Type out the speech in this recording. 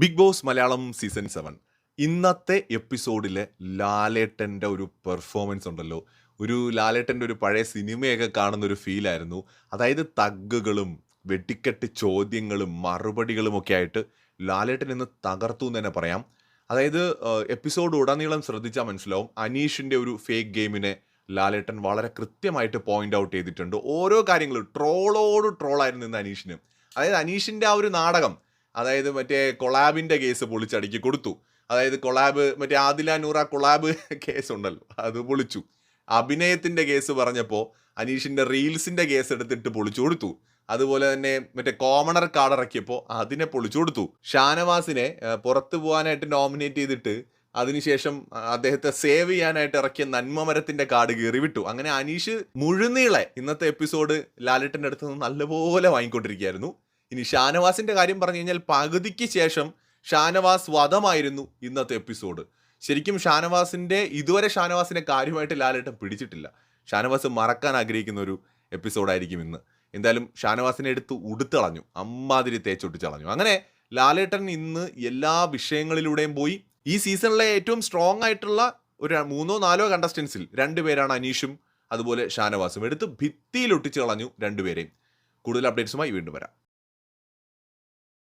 Big boss Malayalam season 7 ഇന്നത്തെ എപ്പിസോഡിലെ ലാലേട്ടൻ്റെ ഒരു പെർഫോമൻസ് ഉണ്ടല്ലോ. ഒരു ലാലേട്ടൻ്റെ ഒരു പഴയ സിനിമയൊക്കെ കാണുന്ന ഒരു ഫീലായിരുന്നു. അതായത് തഗ്ഗുകളും വെട്ടിക്കെട്ട് ചോദ്യങ്ങളും മറുപടികളും ഒക്കെ ആയിട്ട് ലാലേട്ടൻ ഇന്ന് തകർത്തു എന്ന് തന്നെ പറയാം. അതായത് എപ്പിസോഡ് ഉടനീളം ശ്രദ്ധിച്ചാൽ മനസ്സിലാവും അനീഷിൻ്റെ ഒരു ഫേക്ക് ഗെയിമിനെ ലാലേട്ടൻ വളരെ കൃത്യമായിട്ട് പോയിന്റ് ഔട്ട് ചെയ്തിട്ടുണ്ട്. ഓരോ കാര്യങ്ങളും ട്രോളോട് ട്രോളായിരുന്നു ഇന്ന് അനീഷിന്. അതായത് അനീഷിൻ്റെ ആ ഒരു നാടകം, അതായത് മറ്റേ കൊളാബിന്റെ കേസ് പൊളിച്ചടുക്കി കൊടുത്തു. അതായത് കൊളാബ് മറ്റേ ആദില നൂറ കൊളാബ് കേസ് ഉണ്ടല്ലോ, അത് പൊളിച്ചു. അഭിനയത്തിന്റെ കേസ് പറഞ്ഞപ്പോൾ അനീഷിന്റെ റീൽസിന്റെ കേസ് എടുത്തിട്ട് പൊളിച്ചു കൊടുത്തു. അതുപോലെ തന്നെ മറ്റേ കോമണർ കാർഡ് ഇറക്കിയപ്പോൾ അതിനെ പൊളിച്ചു കൊടുത്തു. ഷാനവാസിനെ പുറത്തു പോകാനായിട്ട് നോമിനേറ്റ് ചെയ്തിട്ട് അതിനുശേഷം അദ്ദേഹത്തെ സേവ് ചെയ്യാനായിട്ട് ഇറക്കിയ നന്മമരത്തിന്റെ കാർഡ് കീറി വിട്ടു. അങ്ങനെ അനീഷ് മുഴുനീളെ ഇന്നത്തെ എപ്പിസോഡ് ലാലേട്ടൻ്റെ അടുത്ത് നിന്ന് നല്ലപോലെ വാങ്ങിക്കൊണ്ടിരിക്കുകയായിരുന്നു. ഇനി ഷാനവാസിന്റെ കാര്യം പറഞ്ഞു കഴിഞ്ഞാൽ പകുതിക്ക് ശേഷം ഷാനവാസ് വധമായിരുന്നു ഇന്നത്തെ എപ്പിസോഡ്. ശരിക്കും ഇതുവരെ ഷാനവാസിനെ കാര്യമായിട്ട് ലാലേട്ടൻ പിടിച്ചിട്ടില്ല. ഷാനവാസ് മറക്കാൻ ആഗ്രഹിക്കുന്ന ഒരു എപ്പിസോഡായിരിക്കും ഇന്ന്. എന്തായാലും ഷാനവാസിനെ എടുത്ത് ഉടുത്തളഞ്ഞു, അമ്മാതിരി തേച്ചൊട്ടിച്ചളഞ്ഞു. അങ്ങനെ ലാലേട്ടൻ ഇന്ന് എല്ലാ വിഷയങ്ങളിലൂടെയും പോയി. ഈ സീസണിലെ ഏറ്റവും സ്ട്രോങ് ആയിട്ടുള്ള ഒരു 3-4 കണ്ടസ്റ്റൻസിൽ 2 പേരാണ് അനീഷും അതുപോലെ ഷാനവാസും. എടുത്ത് ഭിത്തിയിൽ ഒട്ടിച്ച് കളഞ്ഞു 2 പേരെയും. കൂടുതൽ അപ്ഡേറ്റ്സുമായി വീണ്ടും വരാം.